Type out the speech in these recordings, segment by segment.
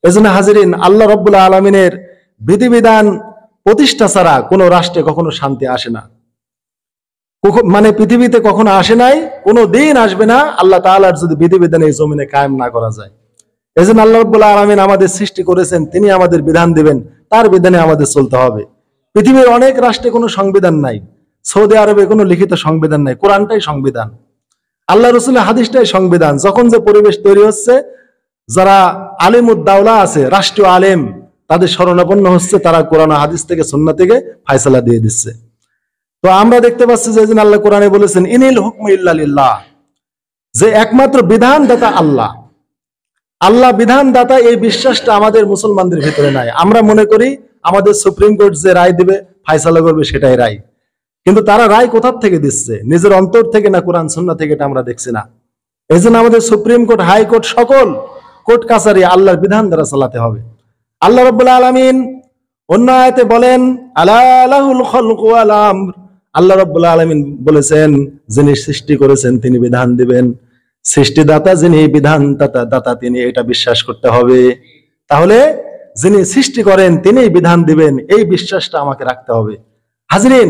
এজন্য হাজিরিন, আল্লাহ রাব্বুল আলামিনের বিধিবিধান প্রতিষ্ঠা ছাড়া কোনো রাষ্ট্রে কখনো শান্তি আসে না। মানে পৃথিবীতে কখনো আসে নাই, কোনো দিন আসবে না আল্লাহ তাআলার যদি বিধিবিধান এই জমিনে কায়েম না করা যায়। এজন্য আল্লাহ রাব্বুল আলামিন আমাদের সৃষ্টি করেছেন, তিনি আমাদের বিধান দিবেন, তার বিধানে আমাদের চলতে হবে। পৃথিবীর অনেক রাষ্ট্রে কোনো সংবিধান নাই, সৌদি আরবে কোনো লিখিত সংবিধান নাই, কোরআনটাই সংবিধান, আল্লাহ রসুলের হাদিসটাই সংবিধান। যখন যে পরিবেশ তৈরি হচ্ছে, যারা আলিমুদ্দাওলা আছে, রাষ্ট্রীয় আলেম, তাদের শরণাপন্ন হচ্ছে, তারা কোরআন হাদিস থেকে সুন্নাহ থেকে ফায়সালা দিয়ে দিচ্ছে। তো আমরা দেখতে পাচ্ছি যে আল্লাহ কোরআনে বলেছেন ইনিল হুকমু ইল্লা লিল্লাহ, যে একমাত্র বিধানদাতা আল্লাহ। আল্লাহ বিধানদাতা, এই বিশ্বাসটা আমাদের মুসলমানদের ভিতরে নাই। আমরা মনে করি আমাদের সুপ্রিম কোর্ট যে রায় দিবে, ফায়সালা করবে, সেটাই রায়। কিন্তু তারা রায় কোথার থেকে দিচ্ছে? নিজের অন্তর থেকে না কোরআন সুন্নাহ থেকে? এটা আমরা দেখছি না। এই জন্য আমাদের সুপ্রিম কোর্ট, হাইকোর্ট, সকল কোর্ট কাছারি আল্লাহর বিধান দ্বারা চালাতে হবে। আল্লাহ রাব্বুল আলামিন অন্য আয়াতে বলেন আলা লাহুল খালকু ওয়াল আমর, আল্লাহ রাব্বুল আলামিন বলেছেন যিনি সৃষ্টি করেছেন তিনি বিধান দিবেন, সৃষ্টিদাতা যিনি বিধান দাতা তিনি, এটা বিশ্বাস করতে হবে। তাহলে যিনি সৃষ্টি করেন তিনি বিধান দিবেন, এই বিশ্বাসটা আমাকে রাখতে হবে। হাজরিন,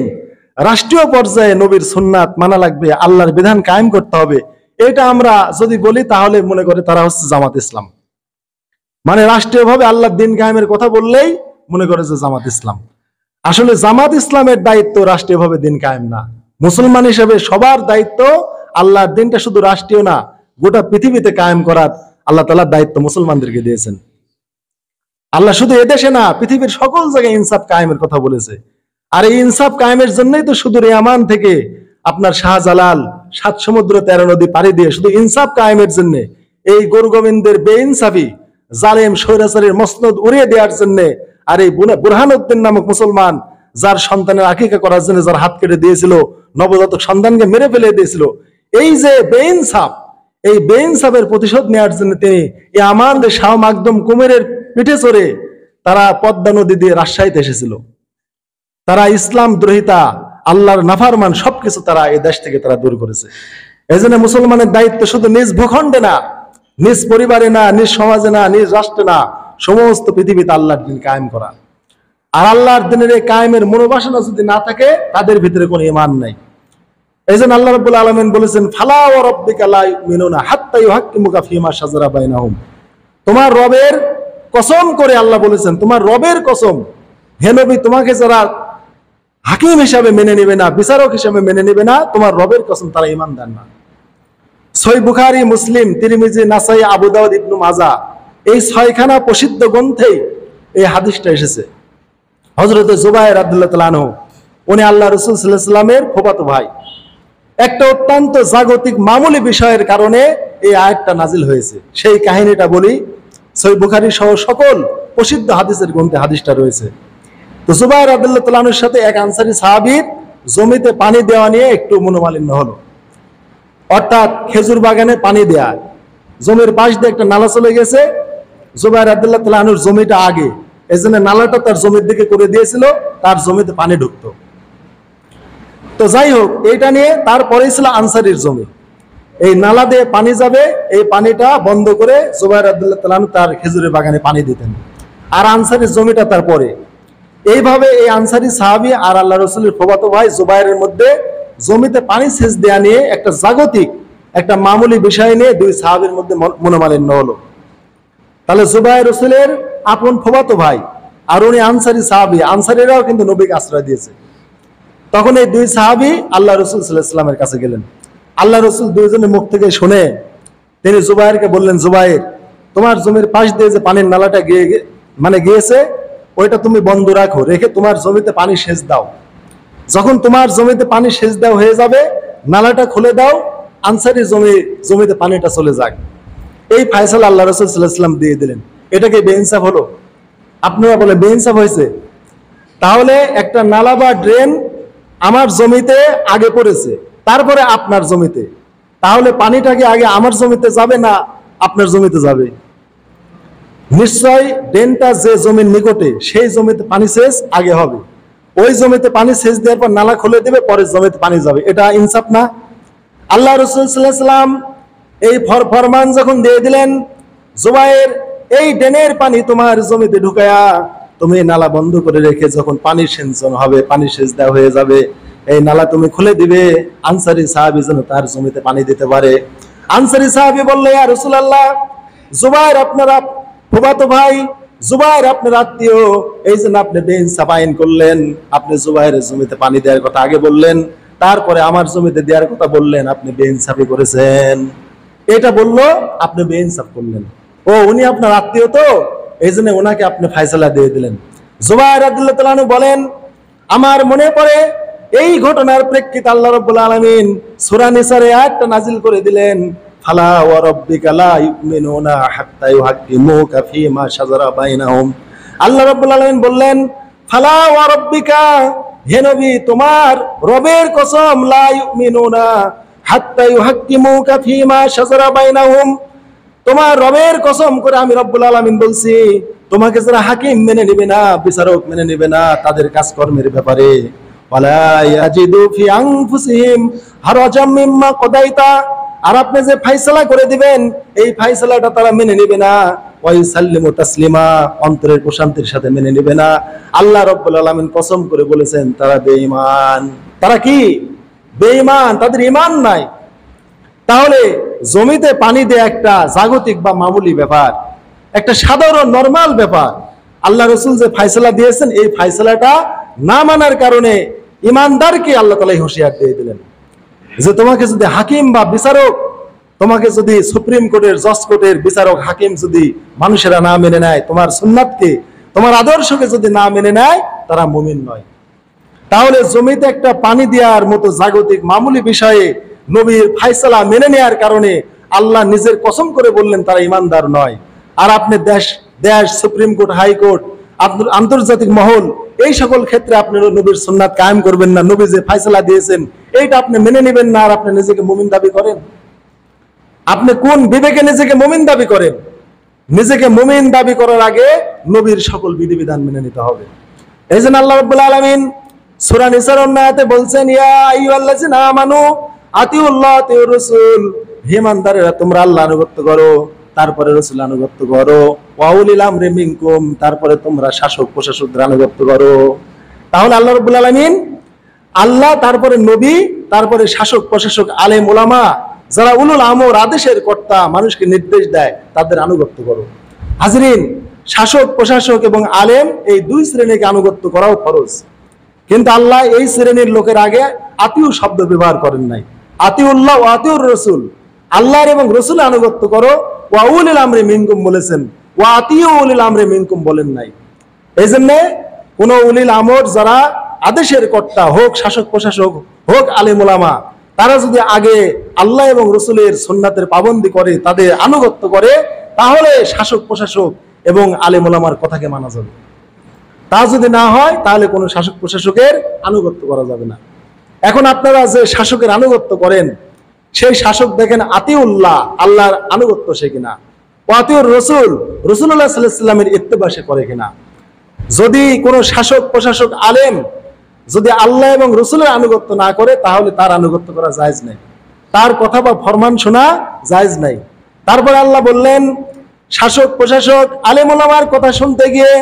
রাষ্ট্রীয় পর্যায়ে নবীর সুন্নাত মানা লাগবে, আল্লাহর বিধান কায়েম করতে হবে। এটা আমরা যদি বলি তাহলে মনে করে তারা হচ্ছে জামাত ইসলাম। মানে রাষ্ট্রীয়ভাবে আল্লাহর দিন কায়েমের কথা বললেই মনে করে যে জামাত ইসলাম। আসলে জামাত ইসলামের দায়িত্ব রাষ্ট্রীয়ভাবে দিন কায়েম না। মুসলমান হিসেবে সবার দায়িত্ব আল্লাহর দিনটা শুধু রাষ্ট্রীয় না, গোটা পৃথিবীতে কায়েম করার আল্লাহ তাআলার দায়িত্ব মুসলমানদেরকে দিয়েছেন। আল্লাহ শুধু এদেশে না, পৃথিবীর সকল জায়গায় ইনসাফ কায়েমের কথা বলেছে। আর এই ইনসাফ কায়েমের জন্যই তো শুধু ইয়ামান থেকে আপনার শাহজালাল 7 সমুদ্র 13 নদী পাড়ি দিয়ে শুধু ইনসাফ কায়েমের জন্য, এই গরু গোবিন্দের বেইনসাফি জালেম স্বৈরাচারীর মসনদ উড়িয়ে দেওয়ার জন্য, আর এই বুরহানুদ্দিন নামক মুসলমান যার সন্তানের আকিকা করার জন্য যার হাত কেটে দিয়েছিল, নবজাতক সন্তানকে মেরে ফেলে দিয়েছিল, এই যে বেইনসাফ, এই বেইনসাফের প্রতিশোধ নেওয়ার জন্য তিনি ইয়ামান শাহ মাকদুম কুমেরের পিঠে চড়ে তারা পদ্মা নদী দিয়ে রাজশাহীতে এসেছিল। তারা ইসলাম দ্রোহিতা, আল্লাহর নাফরমান সবকিছু তারা এই দেশ থেকে তারা দূর করেছে। এই জন্য মুসলমানের দায়িত্ব শুধু নিজ ভূখণ্ডে না, নিজ পরিবারে না, নিজ সমাজে না, নিজ রাষ্ট্রে না, সমস্ত পৃথিবীতে আল্লাহর দিন কায়েম করা। আর আল্লাহর দিনের এই কায়েমের মনোবাসনা যদি না থাকে, তাদের ভিতরে কোনো ঈমান নাই। এই জন্য আল্লাহ রাব্বুল আলামিন বলেছেন ফালা ওয়া রাব্বিকা লা ইউমিনুনা হাত্তা ইউহাক্কিমুকা ফীমা শাজারা বাইনাহুম। তোমার রবের কসম করে আল্লাহ বলেছেন, তোমার রবের কসম, হে নবী, তোমাকে যারা হাকিম হিসাবে মেনে নেবে না, বিচারক হিসাবে মেনে নেবে না, তোমার রবের কসম তারা ঈমানদার না। সহিহ বুখারী, মুসলিম, তিরমিজি, নাসাই, আবু দাউদ, ইবনে মাজাহ, এই 6খানা প্রসিদ্ধ গ্রন্থে এই হাদিসটা এসেছে। হযরত জুবায়ের রাদিয়াল্লাহু তাআলা আনহু, উনি আল্লাহ রাসূল সাল্লাল্লাহু আলাইহি ওয়াসাল্লামের ফুফাতো ভাই। একটা অত্যন্ত জাগতিক মামুলি বিষয়ের কারণে এই আয়াতটা নাজিল হয়েছে। সেই কাহিনীটা বলি। সহিহ বুখারী সহ সকল প্রসিদ্ধ হাদিসের গ্রন্থে হাদিসটা রয়েছে। তো জুবায়ের রাদিয়াল্লাহু তাআলা আনহুর সাথে এক আনসারী সাহাবীর জমিতে পানি দেওয়া নিয়ে একটু মনোমালিন্য হলো। অর্থাৎ খেজুর বাগানে পানি দেয়া, জমির পাশ দিয়ে একটা নালা চলে গেছে, জুবায়ের রাদিয়াল্লাহু তাআলা আনহুর জমিটা আগে, এজন্য নালাটা তার জমির দিকে করে দিয়েছিল, তার জমিতে পানি ঢুকতো। তো যাই হোক, এইটা নিয়ে তারপরেই ছিল আনসারীর জমি, এই নালা দিয়ে পানি যাবে, এই পানিটা বন্ধ করে জুবায়ের রাদিয়াল্লাহু তাআলা আনহু তার খেজুরের বাগানে পানি দিতেন, আর আনসারীর জমিটা তারপরে। এইভাবে এই আনসারী সাহাবী আর আল্লাহ রাসূলের ফুফাতো ভাই জুবায়েরের মধ্যে জমিতে পানি সেচ দেয়া নিয়ে একটা জাগতিক, একটা মামুলি বিষয় নিয়ে দুই সাহাবীর মধ্যে মনোমালিন্য হলো। তাহলে জুবায়ের রাসূলের আপন ফুফাতো ভাই, আর উনি আনসারী সাহাবী, আনসারীরাও কিন্তু নবীকে আশ্রয় দিয়েছে। তখন এই দুই সাহাবী আল্লাহ রাসূল সাল্লাল্লাহু আলাইহি ওয়াসাল্লামের কাছে গেলেন। আল্লাহ রাসূল দুইজনের মুখ থেকে শুনে তিনি জুবায়েরকে বললেন, জুবায়ের, তোমার জমির পাশ দিয়ে যে পানির নালাটা গিয়েছে, ওইটা তুমি বন্ধ রাখো, রেখে তোমার জমিতে পানি সেচ দাও। যখন তোমার জমিতে পানি সেচ দেওয়া হয়ে যাবে, নালাটা খুলে দাও, আনসারী জমিতে পানিটা চলে যাক। এই ফায়সালা আল্লাহ রাসূল সাল্লাল্লাহু আলাইহি ওয়াসাল্লাম দিয়ে দিলেন। এটা কি বেইনসাফ হলো? আপনারা বলে বেইনসাফ হয়েছে? তাহলে একটা নালা বা ড্রেন আমার জমিতে আগে পড়েছে, তারপরে আপনার জমিতে, তাহলে পানিটা কি আগে আমার জমিতে যাবে না আপনার জমিতে যাবে? নিশ্চয় ড্রেনটা যে জমির নিকটে, সেই জমিতে পানি সেচ আগে হবে। ওই জমিতে পানি সেচ দেওয়ার পর নালা খুলে দেবে, পরের জমিতে পানি যাবে। এটা ইনসাফ না? আল্লাহ রাসূল সাল্লাল্লাহু আলাইহি ওয়াসাল্লাম এই ফরমান যখন দিয়ে দিলেন, জুবায়ের এই ড্রেনের পানি তোমার জমিতে ঢুকায়া তুমি নালা বন্ধ করে রেখে যখন পানি সেচন হবে, পানি সেচ দেওয়া হয়ে যাবে, এই নালা তুমি খুলে দিবে, আনসারী সাহাবী যেন তার জমিতে পানি দিতে পারে। আনসারী সাহাবী বললে, ইয়া রাসূলুল্লাহ, জুবাইর আপনারা ফুফাতো ভাই, জুবাইর আপনার আত্মীয়, এই জন্য আপনি বেইনসাফ আইন করলেন। আপনি জুবাইরের জমিতে পানি দেওয়ার কথা আগে বললেন, তারপরে আমার জমিতে দেওয়ার কথা বললেন, আপনি বেইনসাফি করেছেন। এটা বললো, আপনি বেইনসাফ করলেন। ও উনি আপনার আত্মীয় তো, এই জন্য ওনাকে আপনি ফায়সালা দিয়ে দিলেন। জুবাইর রাদিয়াল্লাহু তাআলা আনহু বলেন, আমার মনে পড়ে এই ঘটনার প্রেক্ষিতে আল্লাহ রাব্বুল আলামিন সূরা নিসার আয়াতটা নাজিল করে দিলেন, ফালা ওয়া রাব্বিকা লা ইউমিনুনা হাত্তা ইউহাক্কিমুকা ফীমা শাজারা বাইনাহুম। আল্লাহ রাব্বুল আলামিন বললেন, ফালা ওয়া রাব্বিকা, হে নবী তোমার রবের কসম, লা ইউমিনুনা হাত্তা ইউহাক্কিমুকা ফীমা শাজারা বাইনাহুম, তোমার রবের কসম করে আমি রব্বুল আলামিন বলছি, তোমাকে যারা হাকিম মেনে নেবে না, বিচারক মেনে নেবে না তাদের কাজকর্মের ব্যাপারে, ওয়ালা ইয়াজিদু ফি আনফুসিহিম হারাজাম মিম্মা কদাইতা, আর আপনি যে ফয়সালা করে দিবেন এই ফয়সালাটা তারা মেনে নেবে না, ওয়া ইসাল্লিমু তাসলিমা, অন্তরের প্রশান্তির সাথে মেনে নেবে না। আল্লাহ রাব্বুল আলামিন কসম করে বলেছেন তারা বেঈমান। তারা কি বেঈমান? তাদের ঈমান নাই। তাহলে জমিতে পানি দেয়া একটা জাগতিক বা মামুলি ব্যাপার, একটা সাধারণ নরমাল ব্যাপার। আল্লাহ রাসূল যে ফয়সালা দিয়েছেন এই ফয়সালাটা না মানার কারণে ইমানদারকে আল্লাহ তাআলা হুঁশিয়ার দিয়ে দিলেন যে তোমাকে যদি হাকিম বা বিচারক, তোমাকে যদি সুপ্রিম কোর্টের জজ কোর্টের বিচারক হাকিম যদি মানুষেরা না মেনে নেয়, তোমার সুন্নাতকে তোমার আদর্শকে যদি না মেনে নেয়, তারা মুমিন নয়। তাহলে জমিতে একটা পানি দেওয়ার মতো জাগতিক মামুলি বিষয়ে নবীর ফয়সালা মেনে নেওয়ার কারণে আল্লাহ নিজের কসম করে বললেন তারা ইমানদার নয়। আর আপনি দেশ সুপ্রিম কোর্ট, হাইকোর্ট, আপনার আন্তর্জাতিক মহল, এই সকল ক্ষেত্রে আপনি নবীর সুন্নাত কায়েম করবেন না, নবী যে ফয়সালা দিয়েছেন এইটা আপনি মেনে নেবেন না, আর আপনি নিজেকে মুমিন দাবি করেন। আপনি কোন বিবেকে নিজেকে মুমিন দাবি করেন? নিজেকে মুমিন দাবি করার আগে নবীর সকল বিধিবিধান মেনে নিতে হবে। এই জন্য আল্লাহ রাব্বুল আলামিন সূরা নিসার আয়াতে বলছেন, ইয়া আইয়ুহাল্লাযিনা আমানু আতিউল্লাহ ওয়া রাসূল, হে ইমানদারেরা তোমরা আল্লাহর আনুগত্য করো, তারপরে রাসূলের আনুগত্য করো, ওয়া উলিল আমরি মিনকুম, তারপরে তোমরা শাসক প্রশাসকদের আনুগত্য করো। তাহলে আল্লাহ রাব্বুল আলামিন, আল্লাহ, তারপরে নবী, তারপরে শাসক প্রশাসক, আলেম ওলামা, যারা উলুল আমর, আদেশের কর্তা, মানুষকে নির্দেশ দেয়, তাদের আনুগত্য করো। হাজরিন, শাসক প্রশাসক এবং আলেম এই দুই শ্রেণীকে আনুগত্য করাও ফরজ, কিন্তু আল্লাহ এই শ্রেণীর লোকের আগে আতিউ শব্দ ব্যবহার করেন নাই। আতিউল্লাহ ওয়া আতিউর রাসূল, আল্লাহর এবং রাসূলের আনুগত্য করো, ওয়া উলিল আমরি মিনকুম বলেছেন, ওয়া আতিউ উলিল আমরি মিনকুম বলেন নাই। এই জন্য কোন উলিল আমর, যারা আদেশের কর্তা, হোক শাসক প্রশাসক, হোক আলেম ওলামা, তারা যদি আগে আল্লাহ এবং রাসূলের সুন্নাতের পাবন্দি করে, তাদের আনুগত্য করে, তাহলে শাসক প্রশাসক এবং আলেম ওলামার কথাকে মানা যাবে। তা যদি না হয় তাহলে কোনো শাসক প্রশাসকের আনুগত্য করা যাবে না। এখন আপনারা যে শাসকের আনুগত্য করেন, সেই শাসক দেখেন আতিউল্লাহ, আল্লাহর আনুগত্য সে কিনা, ও আতিউর রাসূল, রাসূলুল্লাহ সাল্লাল্লাহু আলাইহি ওয়াসাল্লামের ইত্তেবা সে করে কিনা। যদি কোনো শাসক প্রশাসক আলেম যদি আল্লাহ এবং রাসূলের আনুগত্য না করে, তাহলে তার আনুগত্য করা জায়েজ নাই, তার কথা বা ফরমান শোনা জায়েজ নাই। তারপরে আল্লাহ বললেন, শাসক প্রশাসক আলেম ওলামার কথা শুনতে গিয়ে,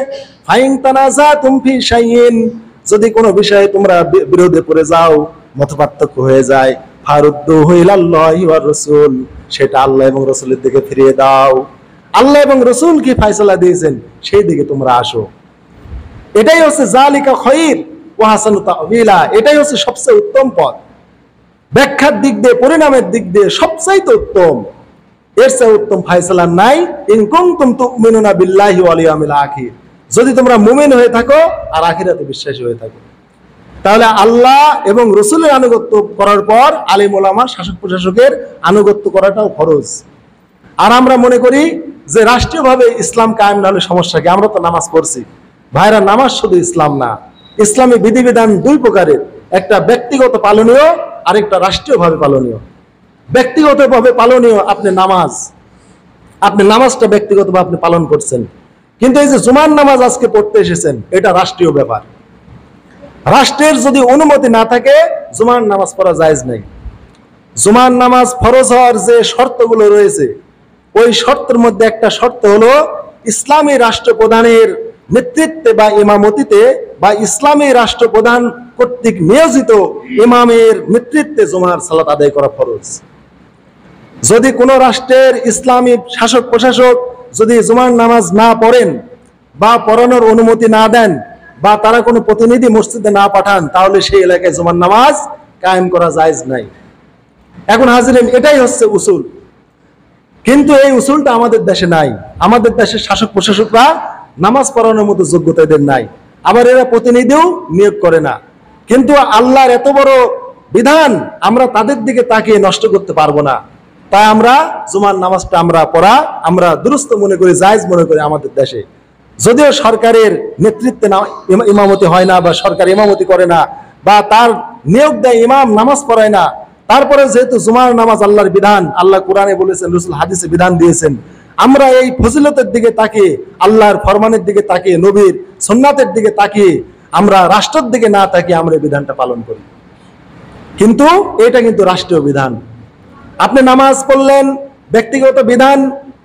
ফাইন তানাযাতুম ফি শাইইন, যদি কোনো বিষয়ে তোমরা বিরোধে পড়ে যাও, মতপার্থক্য হয়ে যায়, ফারুদ্দুহু ইলাল্লাহি ওয়ার রাসূল, সেটা আল্লাহ এবং রাসূলের দিকে ফিরিয়ে দাও। আল্লাহ এবং রাসূল কি ফয়সালা দিয়েছেন সেই দিকে তোমরা আসো। এটাই হচ্ছে যালিকা খায়র ওয়া হাসানু তা'ওয়িলা, এটাই হচ্ছে সবচেয়ে উত্তম পথ, ব্যাখ্যার দিক দিয়ে, পরিণামের দিক দিয়ে সবচাইতে উত্তম। এর চেয়ে উত্তম ফয়সালা নাই। ইন কুনতুম তুমিনুনা বিল্লাহি ওয়াল ইয়াউমিল আখির, যদি তোমরা মুমিন হয়ে থাকো আর আখিরাতে বিশ্বাসী হয়ে থাকো। তাহলে আল্লাহ এবং রাসূলের আনুগত্য করার পর আলেম ওলামা, শাসক প্রশাসকের আনুগত্য করাটাও ফরজ। আর আমরা মনে করি যে রাষ্ট্রীয়ভাবে ইসলাম কায়েম না হলে সমস্যা কি? আমরা তো নামাজ পড়ছি ভাইরা, নামাজ শুধু ইসলাম না, ইসলামী বিধিবিধান দুই প্রকারের, একটা ব্যক্তিগত পালনীয়, আরেকটা রাষ্ট্রীয়ভাবে পালনীয়। ব্যক্তিগতভাবে পালনীয় আপনি নামাজটা ব্যক্তিগতভাবে আপনি পালন করছেন, কিন্তু এই যে জুমার নামাজ আজকে পড়তে এসেছেন, এটা রাষ্ট্রীয় ব্যাপার। রাষ্ট্রের যদি অনুমতি না থাকে জুমার নামাজ পড়া জায়েজ নেই। জুমার নামাজ ফরজ হওয়ার যে শর্তগুলো রয়েছে, ওই শর্তের মধ্যে একটা শর্ত হলো ইসলামী রাষ্ট্রপ্রধানের নেতৃত্বে বা ইমামতিতে বা ইসলামী রাষ্ট্রপ্রধান কর্তৃক নিয়োজিত ইমামের নেতৃত্বে জুমার সালাত আদায় করা ফরজ। যদি কোনো রাষ্ট্রের ইসলামী শাসক প্রশাসক যদি জুমার নামাজ না পড়েন বা পড়ানোর অনুমতি না দেন বা তারা কোনো প্রতিনিধি মসজিদে না পাঠান, তাহলে সেই এলাকায় জুমার নামাজ কায়েম করা জায়েজ নাই। এখন হাজিরিন, এটাই হচ্ছে উসুল। কিন্তু এই উসুলটা আমাদের দেশে নাই। আমাদের দেশের শাসক প্রশাসকরা নামাজ পড়ানোর মতো যোগ্যতা এদের নাই, আবার এরা প্রতিনিধিও নিয়োগ করে না। কিন্তু আল্লাহর এত বড় বিধান আমরা তাদের দিকে তাকিয়ে নষ্ট করতে পারবো না। তাই আমরা জুমার নামাজটা আমরা দুরুস্ত মনে করি, জায়েজ মনে করি আমাদের দেশে। যদিও সরকারের নেতৃত্বে ইমামতি হয় না বা সরকার ইমামতি করে না বা তার নিয়োগ দেয় ইমাম নামাজ পড়ায় না, তারপরে যেহেতু জুমার নামাজ আল্লাহর বিধান, আল্লাহ কোরআনে বলেছেন, রাসূল হাদিসে বিধান দিয়েছেন, আমরা এই ফজিলতের দিকে তাকিয়ে, আল্লাহর ফরমানের দিকে তাকিয়ে, নবীর সুন্নাতের দিকে তাকিয়ে, আমরা রাষ্ট্রের দিকে না তাকিয়ে আমরা এই বিধানটা পালন করি। কিন্তু এটা কিন্তু রাষ্ট্রীয় বিধান। আপনি নামাজ পড়লেন ব্যক্তিগত বিধান,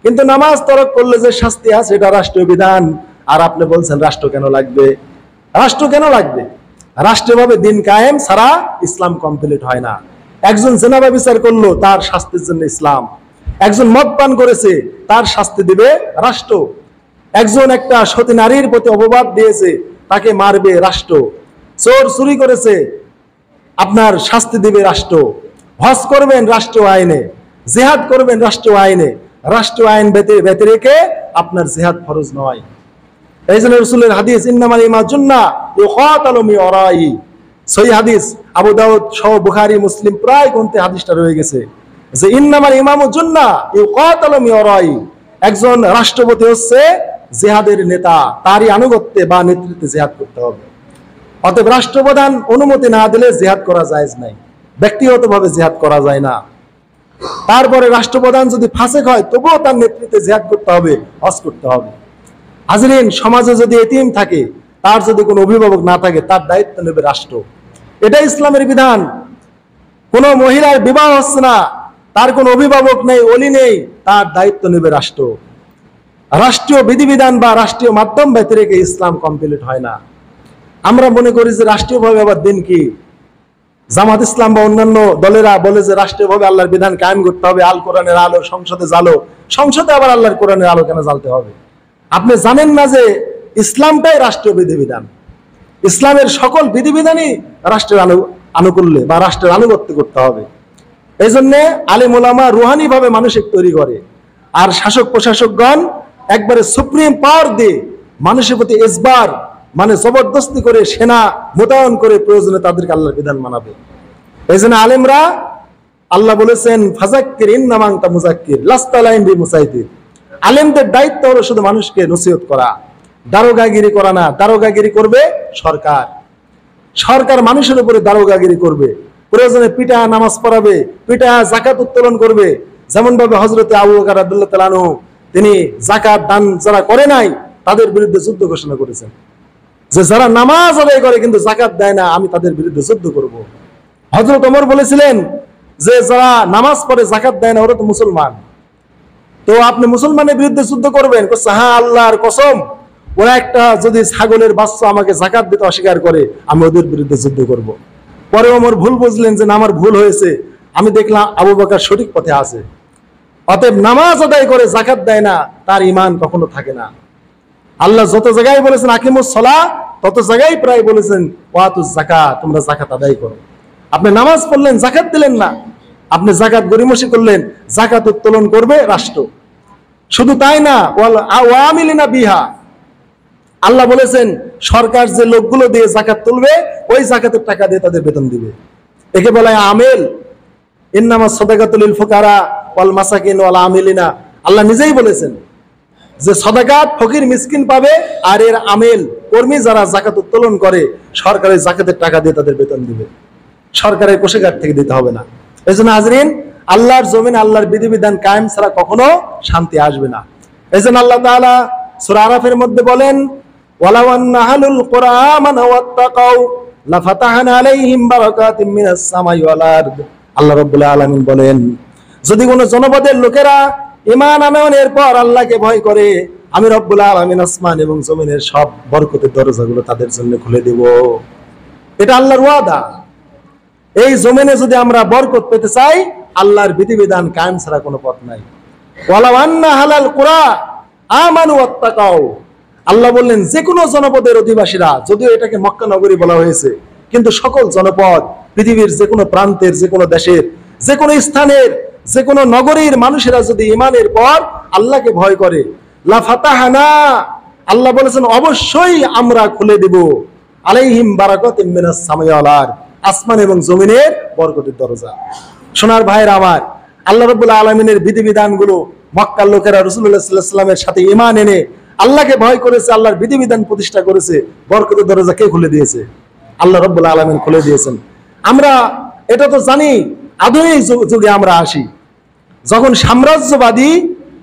কিন্তু নামাজ তরক করলে যে শাস্তি আছে এটা রাষ্ট্রীয় বিধান। আর আপনি বলছেন রাষ্ট্র কেন লাগবে? রাষ্ট্র কেন লাগবে? রাষ্ট্রীয়ভাবে দিন কায়েম ছাড়া ইসলাম কমপ্লিট হয় না। একজন জেনা ব্যভিচার করলো, তার শাস্তির জন্য ইসলাম। একজন মদ পান করেছে, তার শাস্তি দিবে রাষ্ট্র। একজন একটা সতী নারীর প্রতি অপবাদ দিয়েছে, তাকে মারবে রাষ্ট্র। চোর চুরি করেছে, আপনার শাস্তি দিবে রাষ্ট্র। হজ করবেন রাষ্ট্রীয় আইনে, জিহাদ করবেন রাষ্ট্রীয় আইনে। রাষ্ট্রীয় আইন ব্যতি রেখে আপনার জিহাদ ফরজ নয়। এই জন্য রাসূলের হাদিস, ইন্নামাল ইমামু জুন্নাহ ইউকাতালু মিন ওয়ারাই, সহিহ হাদিস, আবু দাউদ সহ বুখারী মুসলিম প্রায় গ্রন্থে হাদিসটা রয়ে গেছে যে ইন্নামাল ইমামু জুন্নাহ ইউকাতালু মিন ওয়ারাই, একজন রাষ্ট্রপতি হচ্ছে জিহাদের নেতা, তারই আনুগত্যে বা নেতৃত্বে জিহাদ করতে হবে। অতএব রাষ্ট্রপ্রধান অনুমতি না দিলে জিহাদ করা জায়েজ নাই, ব্যক্তিগতভাবে জিহাদ করা যায় না। তারপরে রাষ্ট্রপ্রধান যদি ফাসেক হয়, তবুও তার নেতৃত্বে জিহাদ করতে হবে, হজ করতে হবে। হাজিরিন, সমাজে যদি এতিম থাকে, তার যদি কোনো অভিভাবক না থাকে, তার দায়িত্ব নেবে রাষ্ট্র। এটা ইসলামের বিধান। কোনো মহিলার বিবাহ হচ্ছে না, তার কোনো অভিভাবক নেই, ওলি নেই, তার দায়িত্ব নেবে রাষ্ট্র। রাষ্ট্রীয় বিধিবিধান বা রাষ্ট্রীয় মাধ্যম ব্যতি রেখে ইসলাম কমপ্লিট হয় না। আমরা মনে করি যে রাষ্ট্রীয়ভাবে আবার দিন কি? জামাত ইসলাম বা অন্যান্য দলেরা বলে যে রাষ্ট্রীয়ভাবে আল্লাহর বিধান কায়েম করতে হবে, আল কোরআনের আলো সংসদে জ্বালো। সংসদে আবার আল্লাহর কোরআনের আলো কেন জ্বালতে হবে? আপনি জানেন না যে ইসলামটাই রাষ্ট্রীয় বিধিবিধান? ইসলামের সকল বিধিবিধানই রাষ্ট্রের আনুকূল্যে বা রাষ্ট্রের আনুগত্য করতে হবে। এই জন্য আলিম ওলামা রুহানি ভাবে মানুষকে তৈরি করে, আর শাসক প্রশাসকগণ একবারে সুপ্রিম পাওয়ার দিয়ে মানুষের প্রতি এজবার মানে জবরদস্তি করে, সেনা মোতায়েন করে প্রয়োজনে তাদেরকে আল্লাহর বিধান মানাবে। এই জন্য আলেমরা, আল্লাহ বলেছেন ফাযাক্কির ইন্নামা আনতা মুযাক্কির লাস্তা আলাইহিম বিমুসাইতির। আলেমদের দায়িত্ব হলো শুধু মানুষকে নসিহত করা, দারোগাগিরি করা না। দারোগাগিরি করবে সরকার, সরকার মানুষের উপরে দারোগাগিরি করবে। প্রয়োজনে পিটা নামাজ পড়াবে, পিটা যাকাত উত্তোলন করবে। যেমন ভাবে হযরতে আবু বকর রাদিয়াল্লাহু তাআলা আনহু তিনি যাকাত দান যারা করে নাই তাদের বিরুদ্ধে যুদ্ধ ঘোষণা করেছেন, যে যারা নামাজ আদায় করে কিন্তু যাকাত দেয় না, আমি তাদের বিরুদ্ধে যুদ্ধ করব। হযরত ওমর বলেছিলেন যে যারা নামাজ পড়ে যাকাত দেয় না, ওরা তো মুসলমান, তো আপনি মুসলমানের বিরুদ্ধে যুদ্ধ করবেন? হ্যাঁ, আল্লাহর কসম, ওরা একটা যদি ছাগলের বাচ্চা আমাকে যাকাত দিতে অস্বীকার করে, আমি ওদের বিরুদ্ধে যুদ্ধ করব। পরে ওমর ভুল বুঝলেন যে আমার ভুল হয়েছে, আমি দেখলাম আবু বকর সঠিক পথে আছে। অতএব নামাজ আদায় করে যাকাত দেয় না, তার ঈমান কখনো থাকে না। আল্লাহ যত জায়গায় বলেছেন আকিমুস সালাহ, তত জায়গায় প্রায় বলেছেন ওয়াতুজ যাকাত, তোমরা যাকাত আদায় করো। আপনি নামাজ পড়লেন, যাকাত দিলেন না, আপনি যাকাত গরিমসি করলেন, যাকাত উত্তোলন করবে রাষ্ট্র। শুধু তাই না, ওয়া আমিলিনা বিহা, আল্লাহ বলেছেন সরকার যে লোকগুলো দিয়ে যাকাত তুলবে, ওই যাকাতের টাকা দিয়ে তাদের বেতন দিবে। একে বলা হয় আমেল। ইন্নামাস সাদাকাতুল লিল ফুকারা ওয়াল মাসাকিন ওয়াল আমিলিনা। আল্লাহ নিজেই বলেছেন যে সাদাকাত ফকির মিসকিন পাবে, আর এর আমেল কর্মী যারা যাকাত উত্তোলন করে, সরকারের যাকাতের টাকা দিয়ে তাদের বেতন দিবে, সরকারের কোষাগার থেকে দিতে হবে না। এই জন্য হাজরিন, আল্লাহর জমিন আল্লাহর বিধিবিধান কায়েম ছাড়া কখনো শান্তি আসবে না। এই জন্য আল্লাহ তাআলা সূরা আরাফের মধ্যে বলেন, ওয়ালাউ আন্না আহলুল কুরআ আমানু ওয়াত্তাকাউ লাফাতাহনা আলাইহিম বারাকাতিম মিনাস সামাই ওয়াল আরদ। আল্লাহ রাব্বুল আলামিন বলেন, যদি কোনো জনপদের লোকেরা ঈমান আনে, এরপর আল্লাহকে ভয় করে, আমি রব্বুল আলামিন আসমান এবং জমিনের সব বরকতের দরজাগুলো তাদের জন্য খুলে দেব। এটা আল্লাহর ওয়াদা। এই জমিনে যদি আমরা বরকত পেতে চাই, আল্লাহর বিধিবিধান কায়েম ছাড়া কোনো পথ নাই। ওয়ালাউ আন্না হালাল কুরা আমানু ওয়াত্তাকাউ, আল্লাহ বললেন যে কোনো জনপদের অধিবাসীরা, যদিও এটাকে মক্কা নগরী বলা হয়েছে, কিন্তু সকল জনপদ, পৃথিবীর যে কোনো প্রান্তের, যে কোনো দেশের, যে কোনো স্থানের, যে কোনো নগরীর মানুষেরা যদি ঈমানের পর আল্লাহকে ভয় করে, লা ফাতাহানা, আল্লাহ বলেছেন অবশ্যই আমরা খুলে দেব, আলাইহিম বারাকাতুম মিনাস সামাই ওয়াল আরদ, আসমান এবং জমিনের বরকতের দরজা। সোনার ভাইরা আমার, আল্লাহ রাব্বুল আলামিনের বিধিবিধানগুলো মক্কার লোকেরা রাসূলুল্লাহ সাল্লাল্লাহু আলাইহি ওয়াসাল্লামের সাথে ঈমান এনে আল্লাহকে ভয় করেছে, আল্লাহর বিধিবিধান প্রতিষ্ঠা করেছে। বরকতের দরজা কে খুলে দিয়েছে? আল্লাহ রাব্বুল আলামিন খুলে দিয়েছেন। আমরা এটা তো জানি, আধুনিক যুগে আমরা আসি, যখন সাম্রাজ্যবাদী,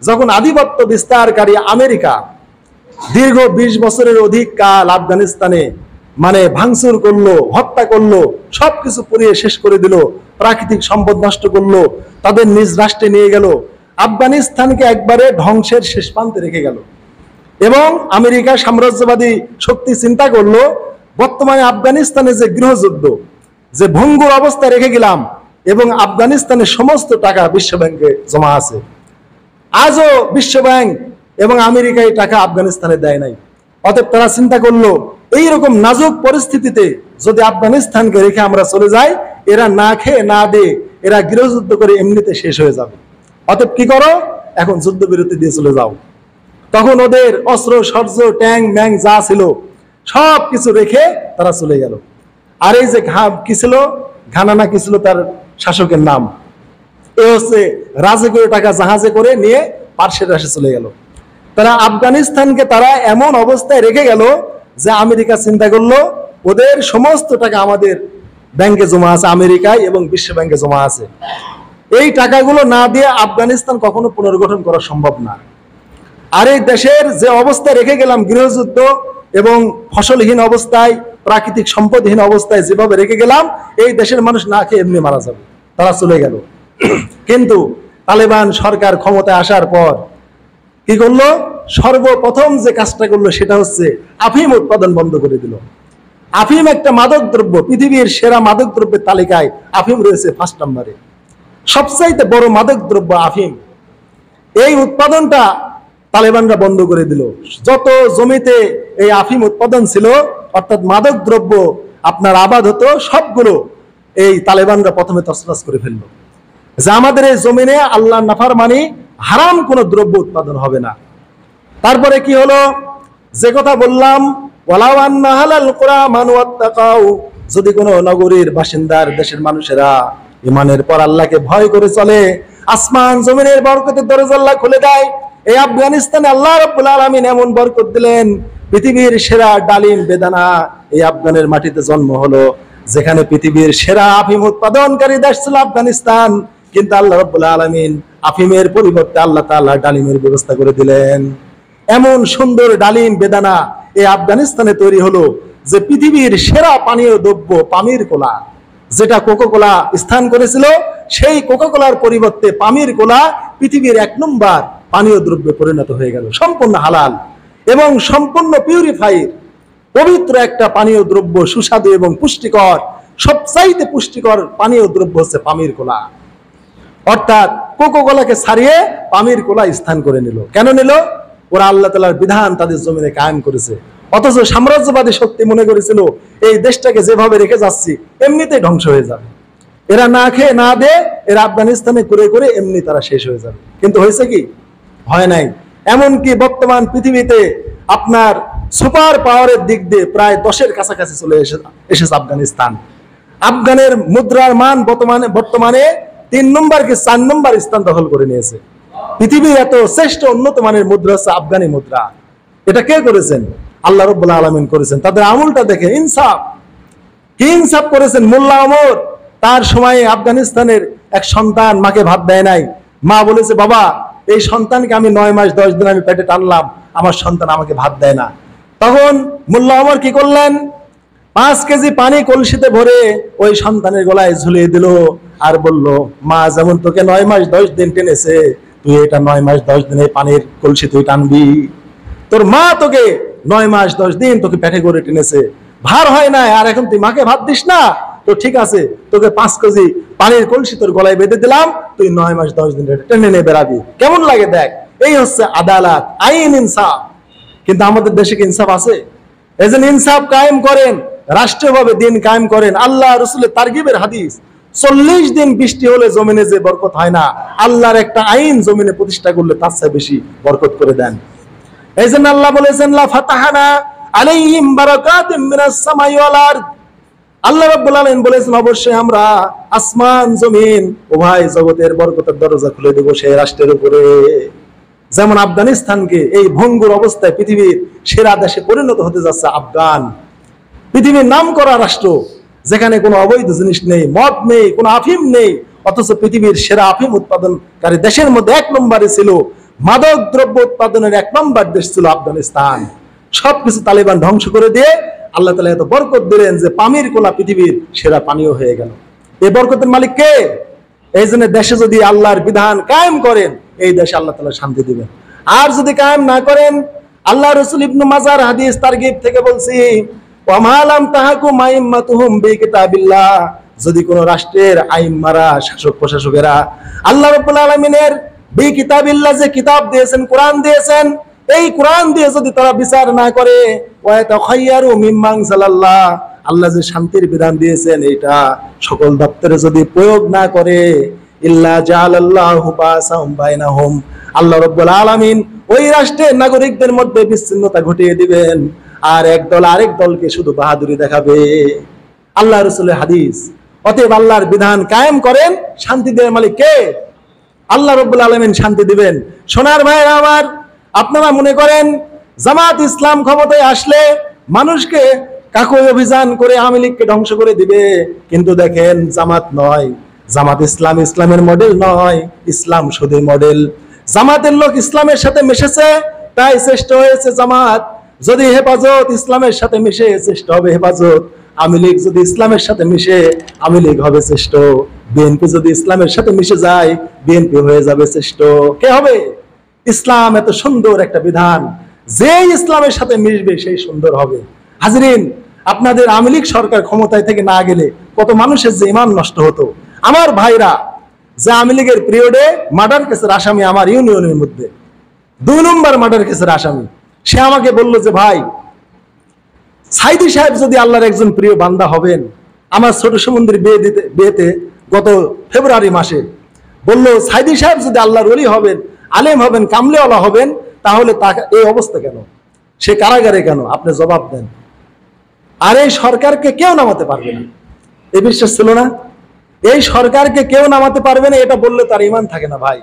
যখন আধিপত্য বিস্তারকারী আমেরিকা দীর্ঘ 20 বছরের অধিক কাল আফগানিস্তানে মানে ভাঙচুর করলো, হত্যা করলো, সবকিছু পুড়িয়ে শেষ করে দিল, প্রাকৃতিক সম্পদ নষ্ট করলো, তাদের নিজ রাষ্ট্রে নিয়ে গেল, আফগানিস্তানকে একবারে ধ্বংসের শেষ প্রান্তে রেখে গেল। এবং আমেরিকা সাম্রাজ্যবাদী শক্তি চিন্তা করলো, বর্তমানে আফগানিস্তানে যে গৃহযুদ্ধ, যে ভঙ্গুর অবস্থায় রেখে গেলাম, এবং আফগানিস্তানের সমস্ত টাকা বিশ্ব ব্যাংকে জমা আছে, আজও বিশ্ব ব্যাংক এবং আমেরিকা এই টাকা আফগানিস্তানে দেয় নাই। অতএব তারা চিন্তা করলো, এইরকম নাজুক পরিস্থিতিতে যদি আফগানিস্তানকে রেখে আমরা চলে যাই, এরা না খেয়ে না দিয়ে এরা গৃহযুদ্ধ করে এমনিতে শেষ হয়ে যাবে। অতএব কি করো, এখন যুদ্ধবিরতি দিয়ে চলে যাও। তখন ওদের অস্ত্র শস্ত্র ট্যাঙ্ক ম্যাং যা ছিল সব কিছু রেখে তারা চলে গেল। আর এই যে কি ছিল, ঘানানা কি ছিল তার শাসকের নাম, এ হচ্ছে রাজকীয় টাকা জাহাজে করে নিয়ে পার্শ্বের রাশে চলে গেল। তারা আফগানিস্তানকে তারা এমন অবস্থায় রেখে গেল যে আমেরিকা চিন্তা করলো ওদের সমস্ত টাকা আমাদের ব্যাংকে জমা আছে, আমেরিকায় এবং বিশ্ব ব্যাংকে জমা আছে, এই টাকাগুলো না দিয়ে আফগানিস্তান কখনো পুনর্গঠন করা সম্ভব না। আর এই দেশের যে অবস্থায় রেখে গেলাম, গৃহযুদ্ধ এবং ফসলহীন অবস্থায়, প্রাকৃতিক সম্পদহীন অবস্থায় যেভাবে রেখে গেলাম, এই দেশের মানুষ না খেয়ে এমনি মারা যাবে। তারা চলে গেল। কিন্তু তালেবান সরকার ক্ষমতায় আসার পর কি করলো, সর্বপ্রথম যে কাজটা করলো সেটা হচ্ছে আফিম উৎপাদন বন্ধ করে দিল। আফিম একটা মাদক দ্রব্য, পৃথিবীর সেরা মাদক দ্রব্যের তালিকায় আফিম রয়েছে 1 নম্বরে। সবচাইতে বড় মাদক দ্রব্য আফিম। এই উৎপাদনটা তালেবানরা বন্ধ করে দিল। যত জমিতে এই আফিম উৎপাদন ছিল, অর্থাৎ মাদক দ্রব্য আপনার আবাদ হতো, সবগুলো এই তালেবানরা প্রথমে তছনছ করে ফেললো, যে আমাদের এই জমিনে আল্লাহর নাফরমানি হারাম কোনো দ্রব্য উৎপাদন হবে না। তারপরে কি হলো, যে কথা বললাম, ওয়ালাউ আন্না হালাল কুরা আমানু ওয়াত্তাকাউ, যদি কোনো নগরীর বাসিন্দার, দেশের মানুষেরা ঈমানের পর আল্লাহকে ভয় করে চলে, আসমান জমিনের বরকতের দরজা আল্লাহ খুলে দেয়। এই আফগানিস্তানে আল্লাহ রাব্বুল আলামিন এমন বরকত দিলেন, পৃথিবীর সেরা ডালিম বেদানা এই আফগানের মাটিতে জন্ম হলো, যেখানে পৃথিবীর সেরা আফিম উৎপাদনকারী দেশ ছিল আফগানিস্তান। কিন্তু আল্লাহ রাব্বুল আলামিন আফিমের পরিবর্তে আল্লাহ তাআলা ডালিমের ব্যবস্থা করে দিলেন। এমন সুন্দর ডালিম বেদানা এই আফগানিস্তানে তৈরি হলো যে পৃথিবীর সেরা পানীয় দ্রব্য পামির কোলা, যেটা কোকোকোলা স্থান করেছিল, সেই কোকোকোলার পরিবর্তে পামির কোলা পৃথিবীর 1 নম্বর পানীয় দ্রব্যে পরিণত হয়ে গেল। সম্পূর্ণ হালাল এবং সম্পূর্ণ পিউরিফাইড পবিত্র একটা পানীয় দ্রব্য, সুস্বাদু এবং পুষ্টিকর। সবচাইতে পুষ্টিকর পানীয় দ্রব্য হচ্ছে পামির কোলা। অর্থাৎ কোকোকোলাকে ছাড়িয়ে পামির কোলা স্থান করে নিল। কেন নিল? ওরা আল্লাহ তাআলার বিধান তাদের জমিনে কায়েম করেছে। অথচ সাম্রাজ্যবাদী শক্তি মনে করেছিল এই দেশটাকে যেভাবে রেখে যাচ্ছি এমনিতেই ধ্বংস হয়ে যাবে, এরা না খেয়ে না দে এরা আফগানিস্তানে করে করে এমনি তারা শেষ হয়ে যাবে। কিন্তু হয়েছে কি? হয় নাই। এমনকি বর্তমান পৃথিবীতে আপনার সুপার পাওয়ারের দিক দিয়ে প্রায় 10-এর কাছাকাছি চলে এসেছে আফগানিস্তান। আফগানের মুদ্রার মান বর্তমানে 3 নম্বরকে 4 নম্বর স্থান দখল করে নিয়েছে। পৃথিবীর এত শ্রেষ্ঠ উন্নত মানের মুদ্রা হচ্ছে আফগানি মুদ্রা। এটা কে করেছেন? আল্লাহ রাব্বুল আলামিন করেছেন। তাদের আমলটা দেখে ইনসাফ, কি ইনসাফ করেছেন। মোল্লা ওমর তার সময়ে আফগানিস্তানের এক সন্তান মাকে ভাত দেয় নাই। মা বলেছে, বাবা এই সন্তানকে আমি 9 মাস 10 দিন আমি পেটে টানলাম, আমার সন্তান আমাকে ভাত দেয় না। তখন মোল্লা ওমর কি করলেন? 5 কেজি পানি কলসিতে ভরে ওই সন্তানের গলায় ঝুলিয়ে দিল আর বলল, মা যেমন তোকে 9 মাস 10 দিন টেনেছে, তুই এটা 9 মাস 10 দিন এই পানির কলসি তুই টানবি। তোর মা তোকে 9 মাস 10 দিন তোকে পেটে করে টেনেছে, ভার হয় না, আর এখন তুই মাকে ভাত দিস না, তো ঠিক আছে তোকে 5 কেজি পানির কলসি তোর গলায় বেঁধে দিলাম, তুই 9 মাস 10 দিন টেনে নিয়ে বেড়াবি, কেমন লাগে দেখ। এই হচ্ছে আদালত, আইন, ইনসাফ। কিন্তু আমাদের দেশে কি ইনসাফ আছে? এই যে ইনসাফ কায়েম করেন, রাষ্ট্রীয়ভাবে দিন কায়েম করেন। আল্লাহ রসুলের তারগিবের হাদিস, 40 দিন বৃষ্টি হলে জমিনে যে বরকত হয় না, আল্লাহর একটা আইন জমিনে প্রতিষ্ঠা করলে তার চেয়ে বেশি বরকত করে দেন। এই জন্য আল্লাহ বলেছেন, লা ফাতাহানা আলাইহিম বারাকাতিম মিনাস সামাই ওয়াল আরদ। আল্লাহ রাব্বুল আলামিন বলেছেন, অবশ্যই আমরা আসমান জমিন উভয় জগতের বরকতের দরজা খুলে দেব সেই রাষ্ট্রের উপরে। যেমন আফগানিস্তানকে এই ভঙ্গুর অবস্থায় পৃথিবীর সেরা দেশে পরিণত হতে যাচ্ছে আফগান, পৃথিবীর নাম করা রাষ্ট্র, যেখানে কোনো অবৈধ জিনিস নেই, মদ নেই, কোনো আফিম নেই, অথচ পৃথিবীর সেরা আফিম উৎপাদনকারী দেশের মধ্যে 1 নম্বরে ছিল, মাদক দ্রব্য উৎপাদনের 1 নম্বর দেশ ছিল আফগানিস্তান। সবকিছু তালিবান ধ্বংস করে দিয়ে আল্লাহ তাআলা এত বরকত দিলেন যে পানির কোলা পৃথিবীর সেরা পানীয় হয়ে গেল। এই বরকতের মালিক কে? এই জন্য দেশে যদি আল্লাহর বিধান কায়েম করেন, এই দেশে আল্লাহ তাআলা শান্তি দিবেন। আর যদি কায়েম না করেন, আল্লাহ রাসূল ইবনে মাজার হাদিস তারগিব থেকে বলছি, ওয়া মা লাম তাহকুম আইম্মাতুহুম বিকিতাবিল্লাহ, যদি কোন রাষ্ট্রের আইম্মারা, শাসক প্রশাসকেরা আল্লাহ রাব্বুল আলামিনের বিকিতাবিল্লাহ যে কিতাব দিয়েছেন, কোরআন দিয়েছেন, এই কোরআন দিয়ে যদি তারা বিচার না করে, ওয়া তাখায়্যারু মিম্মান সাল্লাল্লাহ, আল্লাহ যে শান্তির বিধান দিয়েছেন এটা সকল দপ্তরে যদি প্রয়োগ না করে, ইল্লা জাআলাল্লাহু বাসাহুম বাইনাহুম, আল্লাহ রাব্বুল আলামিন ওই রাষ্ট্রের নাগরিকদের মধ্যে বিচ্ছিন্নতা ঘটিয়ে দিবেন, আর একদল আরেক দলকে শুধু বাহাদুরি দেখাবে। আল্লাহ রাসূলের হাদিস। অতএব আল্লাহর বিধান কায়েম করেন, শান্তি দেওয়ার মালিক কে? আল্লাহ রাব্বুল আলামিন শান্তি দিবেন। সোনার ভাইরা আমার, আপনারা মনে করেন জামাত ইসলাম ক্ষমতায় আসলে মানুষকে কাকই অভিযান করে আওয়ামী লীগকে ধ্বংস করে দিবে, কিন্তু দেখেন জামাত নয়, জামাত ইসলাম ইসলামের মডেল নয়, ইসলাম শুধু মডেল। জামাতের লোক ইসলামের সাথে মিশেছে তাই শ্রেষ্ঠ হয়েছে জামাত। যদি হেফাজত ইসলামের সাথে মিশে, শ্রেষ্ঠ হবে হেফাজত। আওয়ামী লীগ যদি ইসলামের সাথে মিশে, আওয়ামী লীগ হবে শ্রেষ্ঠ। বিএনপি যদি ইসলামের সাথে মিশে যায়, বিএনপি হয়ে যাবে শ্রেষ্ঠ। কে হবে? ইসলাম এত সুন্দর একটা বিধান, যে ইসলামের সাথে মিশবে সেই সুন্দর হবে। হাজরিন, আপনাদের আওয়ামী লীগ সরকার ক্ষমতায় থেকে না গেলে কত মানুষের যে ঈমান নষ্ট হতো। আমার ভাইরা যে আওয়ামী লীগের পিরিয়ডে মার্ডার কেসের আসামি, আমার ইউনিয়নের মধ্যে 2 নম্বর মার্ডার কেসের আসামি, সে আমাকে বলল যে ভাই, সাইদি সাহেব যদি আল্লাহর একজন প্রিয় বান্দা হবেন, আমার ছোট সমুদ্রের বিয়েতে গত ফেব্রুয়ারি মাসে বলল, সাইদি সাহেব যদি আল্লাহর ওলি হবেন, আলেম হবেন, কামলেওয়ালা হবেন, তাহলে এই অবস্থা কেন, সে কারাগারে কেন? আপনি জবাব দেন। আর এই সরকারকে কেউ নামাতে পারবে না, এই বিশ্বাস ছিল না? এই সরকারকে কেউ নামাতে পারবে না, এটা বললে তার ঈমান থাকে না ভাই।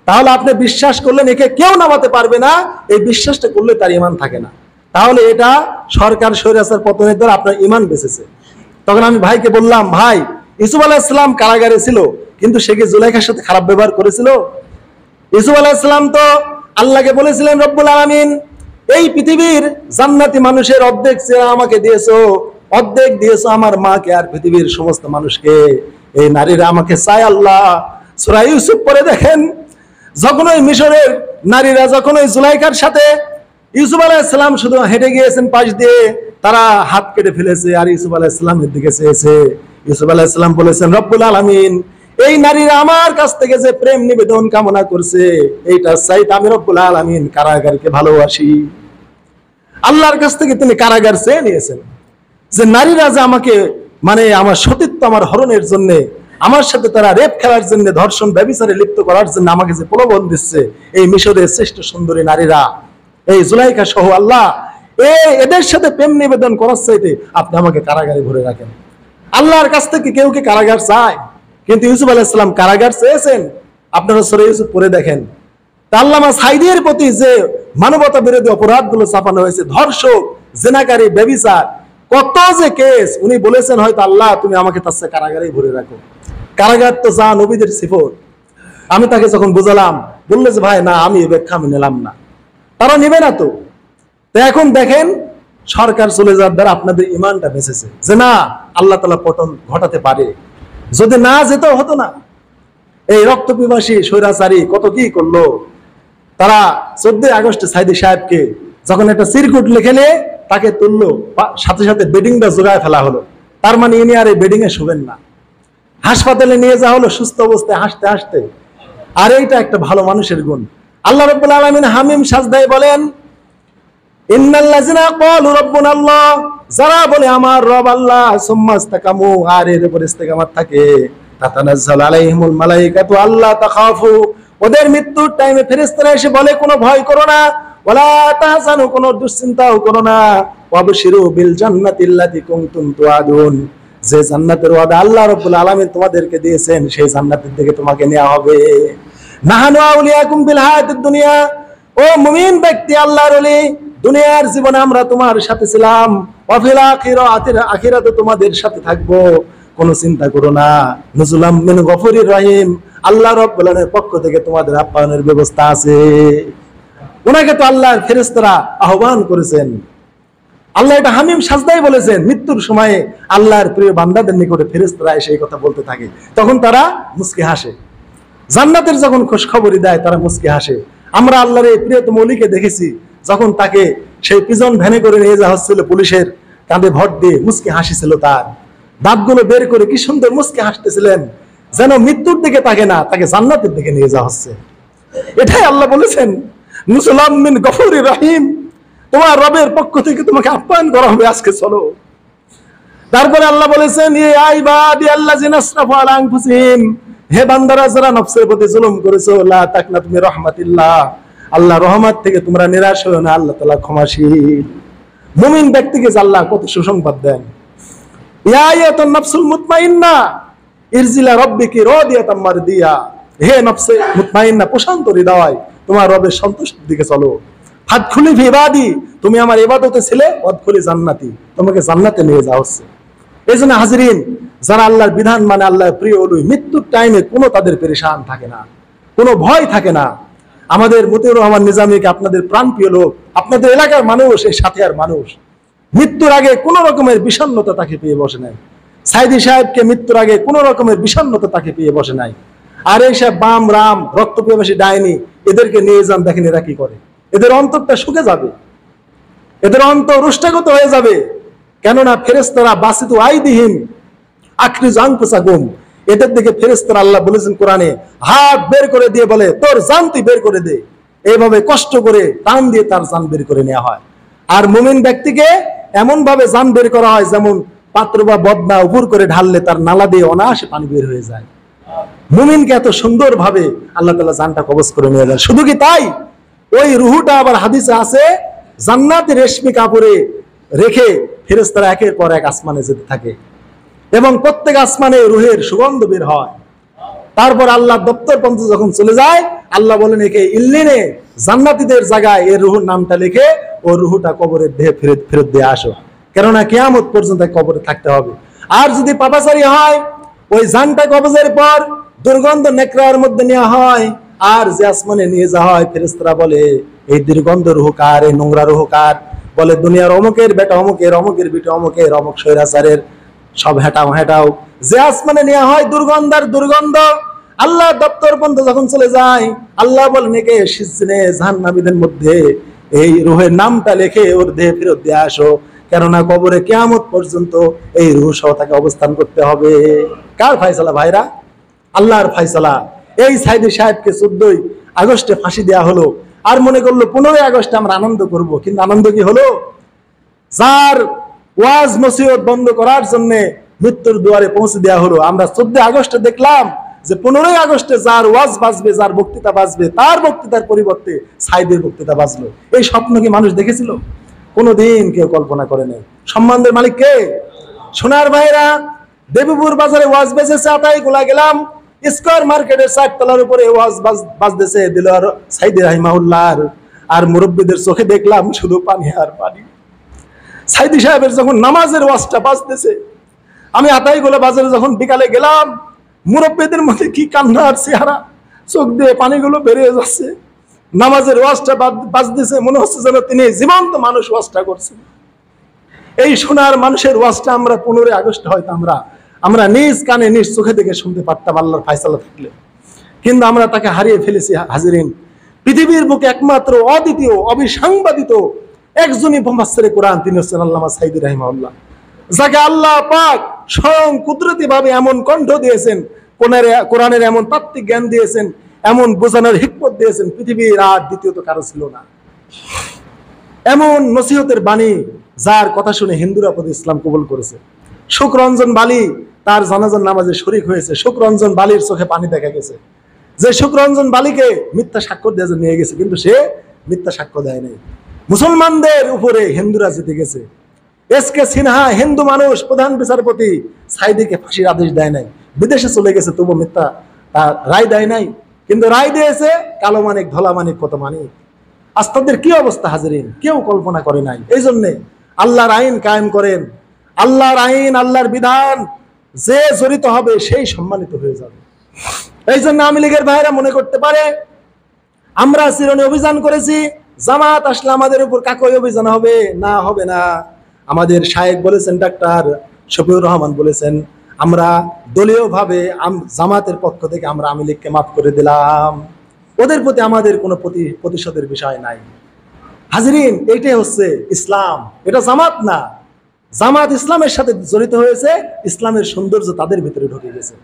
তাহলে আপনি বিশ্বাস করলেন একে কেউ নামাতে পারবে না, এই বিশ্বাসটা করলে তার ঈমান থাকে না, তাহলে এটা সরকার স্বৈরাচার পতনের দ্বারা আপনার ঈমান বেঁচেছে। তখন আমি ভাইকে বললাম, ভাই ইউসুফ আলাইহিস সালাম কারাগারে ছিল, কিন্তু সে কি জুলাইখার সাথে খারাপ ব্যবহার করেছিল? ইউসুফ আলাইহিস সালাম তো আল্লাহকে বলেছিলেন, রব্বুল আলামিন এই পৃথিবীর জান্নাতি মানুষের অর্ধেক চেহারা আমাকে দিয়েছো, অর্ধেক দিয়েছো আমার মাকে আর পৃথিবীর সমস্ত মানুষকে, এই নারীরা আমাকে চায় আল্লাহ। সূরা ইউসুফ পড়ে দেখেন, যখন ওই মিশরের নারীরা যখন ওই জুলাইখার সাথে ইউসুফ আলাইহিস সালাম শুধু হেঁটে গিয়েছেন পাশ দিয়ে, তারা হাত কেটে ফেলেছে আর ইউসুফ আলাইহিস সালামের দিকে চেয়েছে। ইউসুফ আলাইহিস সালাম বলেছেন, রব্বুল আলামিন এই নারীরা আমার কাছ থেকে যে প্রেম নিবেদন কামনা করছে, এইটা চাইতে আমি রব্বুল আলামিন কারাগারকে ভালোবাসি। আল্লাহর কাছ থেকে তিনি কারাগার চেয়ে নিয়েছেন, যে নারীরা যে আমাকে মানে আমার সতীত্ব, আমার হরণের জন্য, আমার সাথে তারা রেপ খেলার জন্য, ধর্ষণ ব্যভিচারে লিপ্ত করার জন্য আমাকে যে প্রলোভন দিচ্ছে, এই মিশরের শ্রেষ্ঠ সুন্দরী নারীরা, এই জুলাইখা সহ আল্লাহ এদের সাথে প্রেম নিবেদন করার চাইতে আপনি আমাকে কারাগারে ভরে রাখেন। আল্লাহর কাছ থেকে কেউ কি কারাগার চায়? কিন্তু ইউসুফ আলাইহিস সালাম কারাগার চেয়েছেন। আপনারা সূরা ইউসুফ পড়ে দেখেন, আল্লামা সাঈদীর প্রতি যে মানবতা বিরোধী অপরাধগুলো চাপানো হয়েছে, ধর্ষক, জিনাকারী, ব্যভিচার, কত যে কেস, উনি বলেছেন হয়তো আল্লাহ তুমি আমাকে তার সাথে কারাগারেই ভরে রাখো। কারাগার তো যা নবীদের সিফত। আমি তাকে যখন বুঝালাম, বললে যে ভাই না, আমি এই ব্যাখ্যা আমি নিলাম না, তারা নিবে না। তো এখন দেখেন, সরকার চলে যাওয়ার দ্বারা আপনাদের ঈমানটা বেঁচেছে, যে না আল্লাহ তাআলা পতন ঘটাতে পারে। যদি না যেত হতো না। এই রক্ত পিপাসী স্বৈরাচারী কত কি করলো, তারা 14 আগস্টে সাইদি সাহেবকে যখন একটা সিরকুট লিখে নিয়ে তাকে তুললো, সাথে সাথে বেডিংটা জোগায় ফেলা হলো। তার মানে ইনি আর এই বেডিং এ শুবেন না। হাসপাতালে নিয়ে যাওয়া হলো সুস্থ অবস্থায়, হাসতে হাসতে। আর এইটা একটা ভালো মানুষের গুণ। আল্লাহ রাব্বুল আলামিন হামিম সাজদায় বলেন, ইন্নাল্লাযিনা ক্বালু রাব্বুনাল্লাহ, যারা বলে আমার রব আল্লাহ, সুম্মা ইসতাকামু, আর এর উপর ইস্তেকামত থাকে, তাতানাজ্জালু আলাইহিমুল মালাইকাতু আল্লা তাখাফু, ওদের মৃত্যুর টাইমে ফেরেশতারা এসে বলে কোনো ভয় করো না, ওয়ালা তাহজানু, কোনো দুশ্চিন্তাও করো না, ওয়াবশিরু বিল জান্নাতিল্লাতী কুনতুম তুআদুন, যে জান্নাতের ওয়াদা আল্লাহ রাব্বুল আলামিন তোমাদেরকে দিয়েছেন সেই জান্নাতের দিকে তোমাকে নেওয়া হবে। নাহানু আউলিয়াকুম বিল হায়াতিদ দুনিয়া, ও মুমিন ব্যক্তি, আল্লাহর ওলি, দুনিয়ার জীবনে আমরা তোমার সাথে ছিলাম, ওয়া ফিল আখিরাতে তোমাদের সাথে থাকবো, কোনো চিন্তা করো না। নুজুলাম মিন গফুরির রহিম, আল্লাহ রাব্বুল আলামিনের পক্ষ থেকে তোমাদের আপ্যায়নের ব্যবস্থা আছে। ওনাকে তো আল্লাহর ফেরেশতারা আহ্বান করেছেন। আল্লাহ এটা হামিম সাজদাই বলেছেন। মৃত্যুর সময়ে আল্লাহর প্রিয় বান্দাদের নিকটে ফেরেশতারা এসে এই কথা বলতে থাকে, তখন তারা মুস্কি হাসে। জান্নাতের যখন খোঁজ খবরই দেয় তারা মুস্কি হাসে। আমরা আল্লাহর এই প্রিয়তম ওলিকে দেখেছি, যখন তাকে সেই পিজন ভ্যানে করে নিয়ে যাওয়া হচ্ছিল, পুলিশের কাঁধে ভর দিয়ে মুস্কি হাসিছিল, তার দাঁতগুলো বের করে কি সুন্দর মুস্কি হাসতেছিলেন, যেন মৃত্যুর দিকে তাকে না, তাকে জান্নাতের দিকে নিয়ে যাওয়া হচ্ছে। এটাই আল্লাহ বলেছেন, নুজুলাম মিন গফুরির রহিম, তোমার রবের পক্ষ থেকে তোমাকে আপ্যায়ন করা হবে, আজকে চলো। তারপরে আল্লাহ বলেছেন, ইয়া ইবাদি আল্লাযিনা আসরাফু আলা আনফুসিহিম, হে বান্দারা যারা নফসের প্রতি জুলুম করেছো, লা তাকনাতু মির রাহমাতিল্লাহ, আল্লাহ রহমত থেকে তোমরা নিরাশ হও না, আল্লাহ তাআলা ক্ষমাশীল। মুমিন ব্যক্তিকে আল্লাহ কত সুসংবাদ দেন, ইয়া আইয়াতুন নাফসুল মুতমাইন্না ইরজিলা রাব্বিকি রাদিয়াতাম মারদিয়া, হে নফসে মুতমাইন্না, প্রশান্ত হৃদয়, তোমার রবের সন্তুষ্টির দিকে চলো। ফাদখুলি ফি ইবাদি, তুমি আমার ইবাদতে ছিলে, ওয়াদখুলি জান্নাতি, তোমাকে জান্নাতে নিয়ে যাওয়া হচ্ছে। এইজন্য হাজরিন, যারা আল্লাহর বিধান মানে, আল্লাহর প্রিয় ওলি, মৃত্যুর টাইমে কোনো তাদের পেরেশান থাকে না, কোনো ভয় থাকে না। আমাদের মতিউর রহমান নিজামীকে আপনাদের প্রাণপ্রিয় লোক, আপনাদের এলাকার মানুষ, এই সাথিয়ার মানুষ, মৃত্যুর আগে কোনো রকমের বিষণ্ণতা তাকে পেয়ে বসে নাই। সাইদি সাহেবকে মৃত্যুর আগে কোনো রকমের বিষণ্ণতা তাকে পেয়ে বসে নাই। আর এই সব বাম রাম রক্তপিপাসী ডাইনি, এদেরকে নিয়ে যান, দেখেন এরা কি করে। এদের অন্তরটা শুকে যাবে, এদের অন্তর রুষ্টাগত হয়ে যাবে। কেননা ফেরেশতারা বাসিতু আইদিহিম আখরিজু আনফুসাকুম, এদের দিকে ফেরেশতারা আল্লাহ বলেছেন কোরআনে, হাত বের করে দিয়ে বলে তোর জান তুই বের করে দে। এইভাবে কষ্ট করে টান দিয়ে তার জান বের করে নেওয়া হয়। আর মুমিন ব্যক্তিকে এমন ভাবে জান বের করা হয়, যেমন পাত্র বা বদনা উপর করে ঢাললে তার নালা দিয়ে অনায়াসে পানি বের হয়ে যায়। মুমিনকে এত সুন্দর ভাবে আল্লাহ তাআলা জানটা কবজ করে নিয়ে যান। শুধু কি তাই, ওই রুহুটা আবার হাদিসে আছে, জান্নাতের রেশমি কাপড়ে রেখে ফেরেশতারা একের পর এক আসমানে যেতে থাকে, এবং প্রত্যেক আসমানে রুহের সুগন্ধ বের হয়। তারপর আল্লাহ দপ্তর পর্যন্ত যখন চলে যায়, আল্লাহ বলেন একে ইল্লিনে, জান্নাতীদের জায়গায় এর রুহুর নামটা লিখে ও রুহুটা কবরের দেহে ফেরত দিয়ে আসো, কেননা কিয়ামত পর্যন্ত কবরে থাকতে হবে। আর যদি পাপাচারী হয়, ওই জানটা কবজের পর দুর্গন্ধ নেকড়ার মধ্যে নেওয়া হয়, আর যে আসমানে নিয়ে যাওয়া হয়, ফেরেশতারা বলে এই দুর্গন্ধ রুহ কার, এই নোংরা রুহ কার? বলে দুনিয়ার অমুকের বেটা অমুকের, অমুকের বেটা অমুকের, অমুক স্বৈরাচারের, সব হেটাও হেটাও। যে আসমানে নেওয়া হয় দুর্গন্ধার দুর্গন্ধ, আল্লাহ দপ্তর পর্যন্ত যখন চলে যায়, আল্লাহ বলেন একে সিজনে জাহান্নামীদের মধ্যে এই রুহের নামটা লিখে ওর দেহে ফেরত দিয়ে আসো, কেননা কবরে কিয়ামত পর্যন্ত এই রুহ সহ তাকে অবস্থান করতে হবে। কার ফায়সালা ভাইরা? আল্লাহর ফায়সালা। এই সাইদি সাহেবকে 14 আগস্টে ফাঁসি দেওয়া হলো, আর মনে করলো 15 আগস্টে আমরা আনন্দ করব, কিন্তু আনন্দ কি হলো? যার ওয়াজ নসিহত বন্ধ করার জন্য মৃত্যুর দুয়ারে পৌঁছে দেওয়া হলো। আমরা 14 আগস্টে দেখলাম যে 15 আগস্টে যার ওয়াজ বাজবে, যার বক্তৃতা বাজবে, তার বক্তৃতার পরিবর্তে সাইদের বক্তৃতা বাজলো। এই স্বপ্ন কি মানুষ দেখেছিল? কোনোদিন কেউ কল্পনা করে নাই। সম্মানের মালিক কে? সোনার ভাইরা, দেবীপুর বাজারে ওয়াজ বেজেছে, আতাই গোলা গেলাম, স্কয়ার মার্কেটের 4 তলার উপরে ওয়াজ বাজতেছে দিলওয়ার সাইদি রাহিমাহুল্লাহ, আর মুরব্বীদের চোখে দেখলাম শুধু পানি আর পানি। সাইদি সাহেবের যখন নামাজের ওয়াজটা বাজতেছে, আমি আতাই গোলা বাজারে যখন বিকালে গেলাম, মুরব্বীদের মধ্যে কি কান্না আর চেহারা, চোখ দিয়ে পানিগুলো বেরিয়ে যাচ্ছে। নামাজের ওয়াজটা বাজতেছে, মনে হচ্ছে যেন তিনি জীবন্ত মানুষ ওয়াজটা করছেন। এই সোনার মানুষের ওয়াজটা আমরা 15 আগস্ট হয়তো আমরা নিজ কানে নিজ চোখে দেখে শুনতে পারতাম আল্লাহর ফায়সালা থাকলে, কিন্তু আমরা তাকে হারিয়ে ফেলেছি। হাজিরিন, পৃথিবীর বুকে একমাত্র অদ্বিতীয় অবিসংবাদিত একজনই মুফাসসিরে কোরআন, তিনি হচ্ছেন আল্লামা সাঈদী রাহিমাহুল্লাহ, যাকে আল্লাহ পাক স্বয়ং কুদরতি ভাবে এমন কণ্ঠ দিয়েছেন, কোরআনের এমন তাত্ত্বিক জ্ঞান দিয়েছেন, এমন বোঝানোর হিকমত দিয়েছেন, পৃথিবীর আর দ্বিতীয়ত কারো ছিল না। এমন নসিহতের বাণী যার কথা শুনে হিন্দুরা পদ ইসলাম কবুল করেছে। শুকরঞ্জন বালি তার জানাজার নামাজে শরীক হয়েছে। শুকরঞ্জন বালির চোখে পানি দেখা গেছে, যে শুকরঞ্জন বালিকে মিথ্যা সাক্ষ্য দিয়ে নিয়ে গেছে, কিন্তু সে মিথ্যা সাক্ষ্য দেয় নাই। মুসলমানদের উপরে হিন্দুরা জিতে গেছে। এসকে সিনহা হিন্দু মানুষ, প্রধান বিচারপতি, সাঈদীকে ফাঁসির আদেশ দেয় নাই, বিদেশে চলে গেছে, তবু মিথ্যা রায় দেয় নাই, কিন্তু রায় দিয়েছে কালো মানিক ধলা মানিক কত মানিক। আজ তাদের কি অবস্থা হাজিরিন, কেউ কল্পনা করে নাই। এই জন্যে আল্লাহর আইন কায়েম করেন, আল্লাহর আইন আল্লাহর বিধান যে জড়িত হবে সেই সম্মানিত হয়ে যাবে। এই জন্য আওয়ামী লীগের ভাইরা মনে করতে পারে আমরা চিরনি অভিযান করেছি, জামাত আসলে আমাদের উপর কাকই অভিযান হবে, না, হবে না। আমাদের শায়েখ বলেছেন, ডাক্তার শফিউর রহমান বলেছেন, আমরা দলীয় ভাবে জামাতের পক্ষ থেকে আমরা আওয়ামী লীগকে মাফ করে দিলাম, ওদের প্রতি আমাদের কোনো প্রতিশোধের বিষয় নাই। হাজিরিন, এইটাই হচ্ছে ইসলাম, এটা জামাত না। জামাত ইসলামের সাথে জড়িত হয়েছে, ইসলামের সৌন্দর্য তাদের ভিতরে ঢুকে গেছে।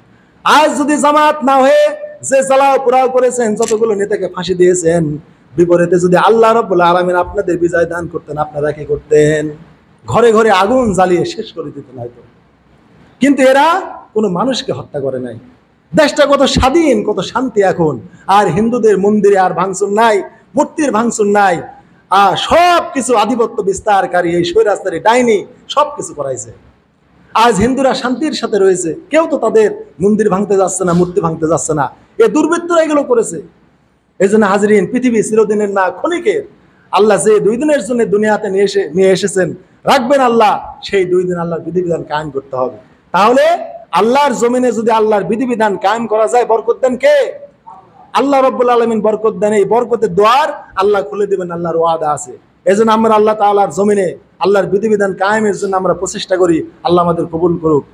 আজ যদি জামাত না হয়ে যে জ্বালাও পোড়াও করেছেন, যতগুলো নেতাকে ফাঁসি দিয়েছেন, বিপরীতে যদি আল্লাহ রাব্বুল আলামিন আপনাদের বিজয় দান করতেন, আপনারা কি করতেন? ঘরে ঘরে আগুন জ্বালিয়ে শেষ করে দিতেন হয়তো। কিন্তু এরা কোনো মানুষকে হত্যা করে নাই। দেশটা কত স্বাধীন, কত শান্তি এখন। আর হিন্দুদের মন্দিরে আর ভাঙচুর নাই, মূর্তির ভাঙচুর নাই, আর সব কিছু আধিপত্য বিস্তারকারী এই স্বৈরাচারী ডাইনি সবকিছু করাইছে। আজ হিন্দুরা শান্তির সাথে রয়েছে, কেউ তো তাদের মন্দির ভাঙতে যাচ্ছে না, মূর্তি ভাঙতে যাচ্ছে না। এ দুর্বৃত্তরা এগুলো করেছে। এই জন্য হাজিরিন, পৃথিবী চিরদিনের না, ক্ষণিকের। আল্লাহ যে 2 দিনের জন্য দুনিয়াতে নিয়ে এসেছেন, রাখবেন আল্লাহ, সেই 2 দিন আল্লাহর বিধিবিধান কায়েম করতে হবে। তাহলে আল্লাহর জমিনে যদি আল্লাহর বিধিবিধান কায়েম করা যায়, বরকত দেন কে? আল্লাহ রাব্বুল আলামিন বরকত দেন। এই বরকতের দ্বার আল্লাহ খুলে দিবেন, আল্লাহর ওয়াদা আছে। এজন্য আমরা আল্লাহ তাআলার জমিনে আল্লাহর বিধিবিধান কায়েমের জন্য আমরা প্রচেষ্টা করি। আল্লাহ আমাদের কবুল করুক।